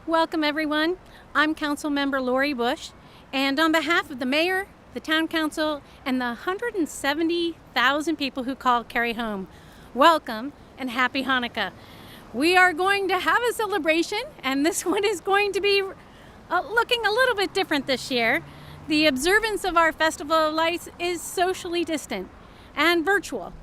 Welcome, everyone. I'm Councilmember Lori Bush, and on behalf of the mayor, the town council, and the 170,000 people who call Cary home, welcome and happy Hanukkah. We are going to have a celebration, and this one is going to be looking a little bit different this year. The observance of our Festival of Lights is socially distant and virtual.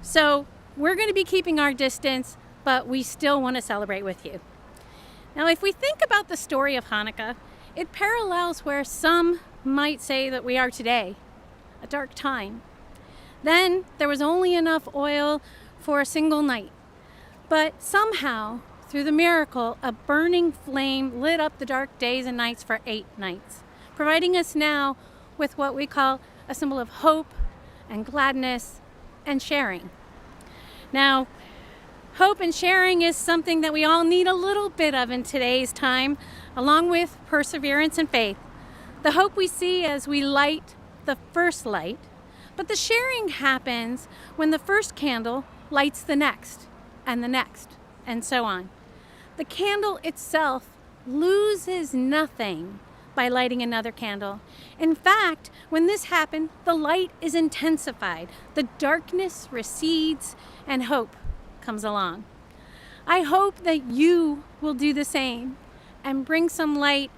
So we're going to be keeping our distance, but we still want to celebrate with you. Now, if we think about the story of Hanukkah, it parallels where some might say that we are today, a dark time. Then there was only enough oil for a single night. But somehow, through the miracle, a burning flame lit up the dark days and nights for 8 nights, providing us now with what we call a symbol of hope and gladness and sharing. Now, hope and sharing is something that we all need a little bit of in today's time, along with perseverance and faith. The hope we see as we light the first light, but the sharing happens when the first candle lights the next, and so on. The candle itself loses nothing by lighting another candle. In fact, when this happens, the light is intensified, the darkness recedes, and hope comes along. I hope that you will do the same and bring some light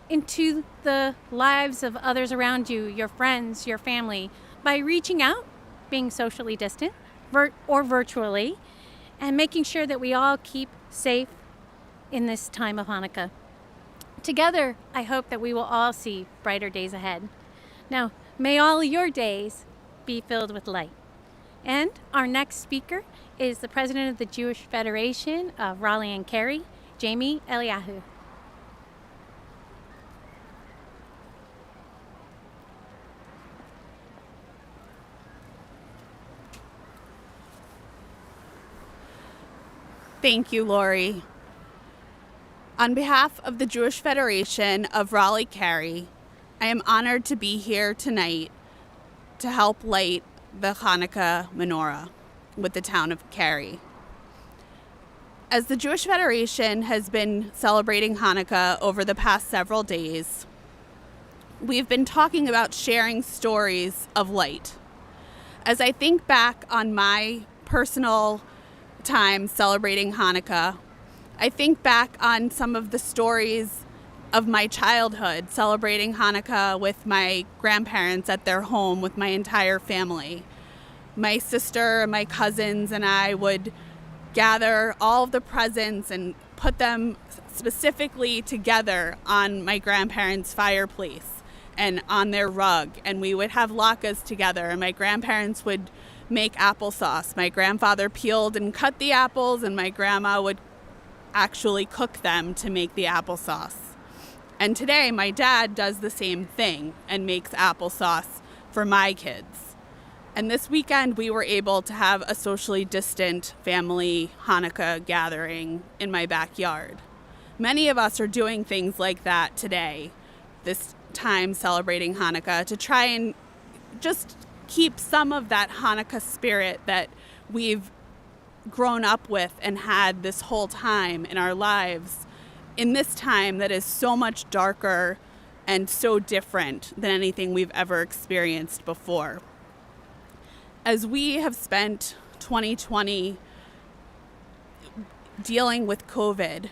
into the lives of others around you, your friends, your family, by reaching out, being socially distant or virtually, and making sure that we all keep safe in this time of Hanukkah. Together, I hope that we will all see brighter days ahead. Now, may all your days be filled with light. And our next speaker is the president of the Jewish Federation of Raleigh-Cary, Jamie Eliyahu. Thank you, Lori. On behalf of the Jewish Federation of Raleigh-Cary, I am honored to be here tonight to help light the Hanukkah Menorah with the Town of Cary. As the Jewish Federation has been celebrating Hanukkah over the past several days, we've been talking about sharing stories of light. As I think back on my personal time celebrating Hanukkah, I think back on some of the stories of my childhood celebrating Hanukkah with my grandparents at their home with my entire family. My sister, my cousins, and I would gather all of the presents and put them specifically together on my grandparents' fireplace and on their rug. And we would have latkes together, and my grandparents would make applesauce. My grandfather peeled and cut the apples, and my grandma would actually cook them to make the applesauce. And today, my dad does the same thing and makes applesauce for my kids. And this weekend, we were able to have a socially distant family Hanukkah gathering in my backyard. Many of us are doing things like that today, this time celebrating Hanukkah, to try and just keep some of that Hanukkah spirit that we've grown up with and had this whole time in our lives in this time that is so much darker and so different than anything we've ever experienced before. As we have spent 2020 dealing with COVID,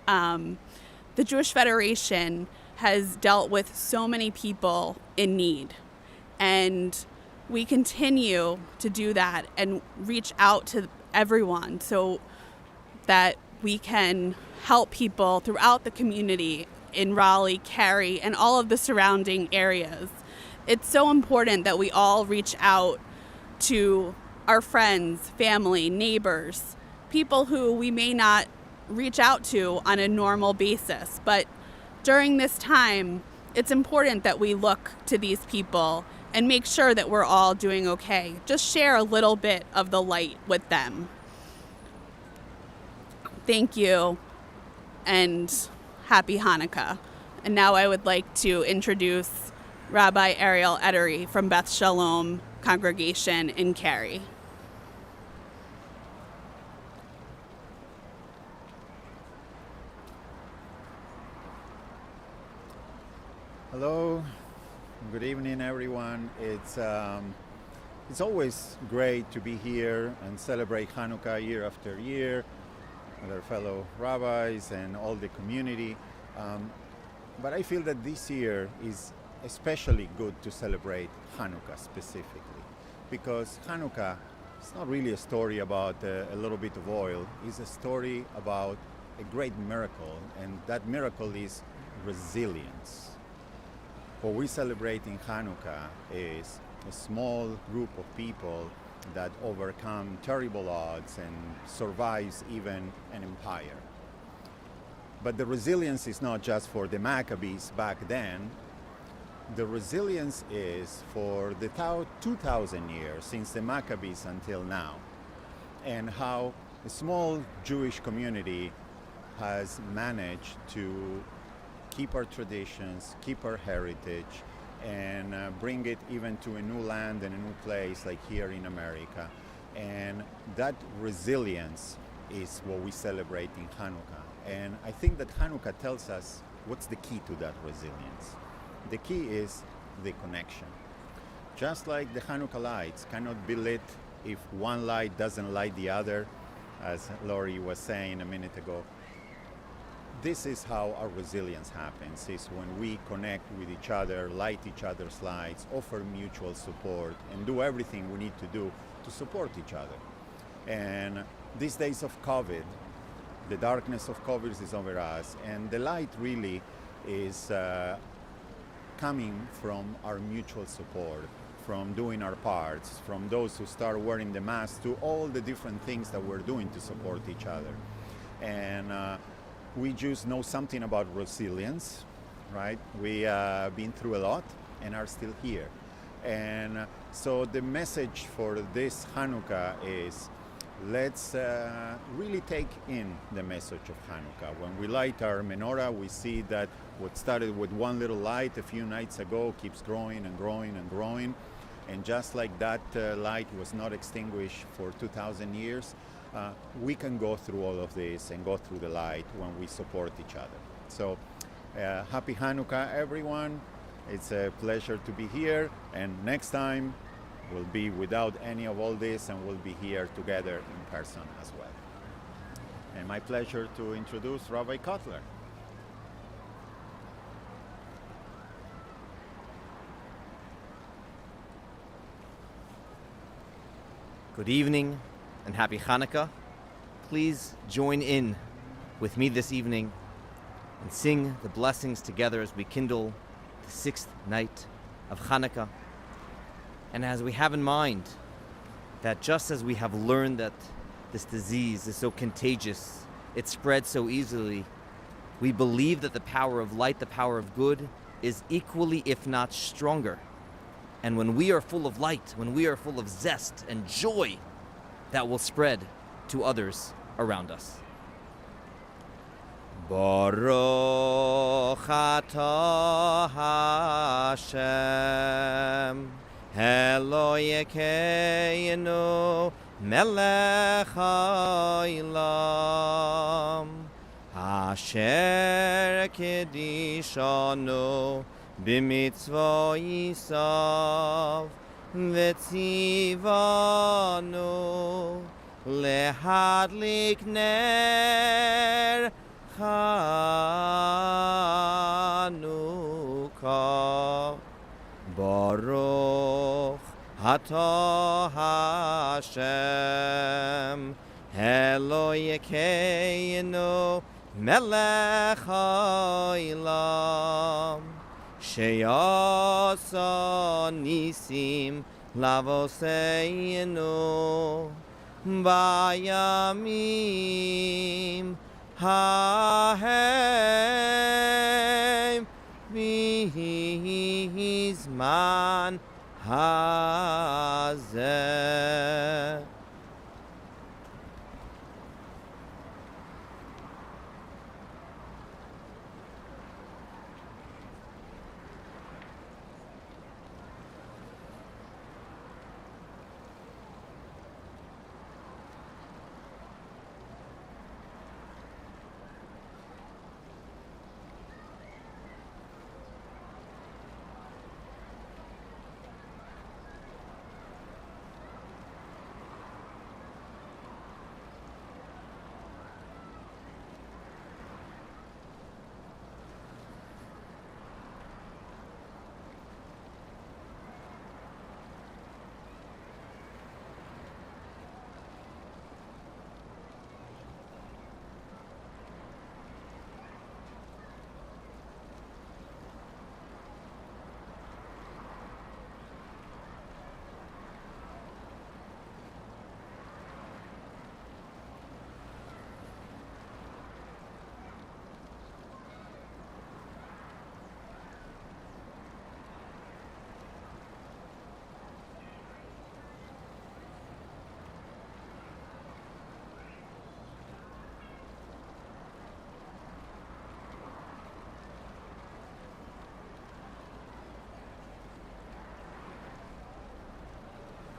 the Jewish Federation has dealt with so many people in need, and we continue to do that and reach out to everyone so that we can help people throughout the community in Raleigh, Cary, and all of the surrounding areas. It's so important that we all reach out to our friends, family, neighbors, people who we may not reach out to on a normal basis. But during this time, it's important that we look to these people and make sure that we're all doing okay. Just share a little bit of the light with them. Thank you, and happy Hanukkah. And now I would like to introduce Rabbi Ariel Edery from Beth Shalom congregation in Cary. Hello, good evening, everyone. It's always great to be here and celebrate Hanukkah year after year with our fellow rabbis and all the community. But I feel that this year is especially good to celebrate Hanukkah specifically, because Hanukkah is not really a story about a little bit of oil. It's a story about a great miracle, and that miracle is resilience. What we celebrate in Hanukkah is a small group of people that overcome terrible odds and survives even an empire. But the resilience is not just for the Maccabees back then. The resilience is for the 2,000 years since the Maccabees until now, and how a small Jewish community has managed to keep our traditions, keep our heritage, and bring it even to a new land and a new place like here in America. And that resilience is what we celebrate in Hanukkah. And I think that Hanukkah tells us what's the key to that resilience. The key is the connection. Just like the Hanukkah lights cannot be lit if one light doesn't light the other, as Lori was saying a minute ago. This is how our resilience happens, is when we connect with each other, light each other's lights, offer mutual support, and do everything we need to do to support each other. And these days of COVID, the darkness of COVID is over us, and the light really is coming from our mutual support, from doing our parts, from those who start wearing the mask to all the different things that we're doing to support each other. And we Jews know something about resilience, right? We been through a lot and are still here. And so the message for this Hanukkah is, let's really take in the message of Hanukkah. When we light our menorah, we see that what started with one little light a few nights ago keeps growing and growing and growing. And just like that light was not extinguished for 2,000 years, we can go through all of this and go through the light when we support each other. So happy Hanukkah, everyone. It's a pleasure to be here. And next time, we'll be without any of all this, and we'll be here together in person as well. And my pleasure to introduce Rabbi Kotler. Good evening and happy Hanukkah. Please join in with me this evening and sing the blessings together as we kindle the 6th night of Hanukkah. And as we have in mind that just as we have learned that this disease is so contagious, it spreads so easily, we believe that the power of light, the power of good, is equally, if not stronger. And when we are full of light, when we are full of zest and joy, that will spread to others around us. Baruch atah Hashem, Eloheinu melech haolam, asher kedishanu b'mitzvotav v'tzivanu lehadlik ner Hanukkah. Baruch atah Hashem Eloheinu melech haolam, she'asa nisim lavoseinu bayamim hahem b'zman hazeh.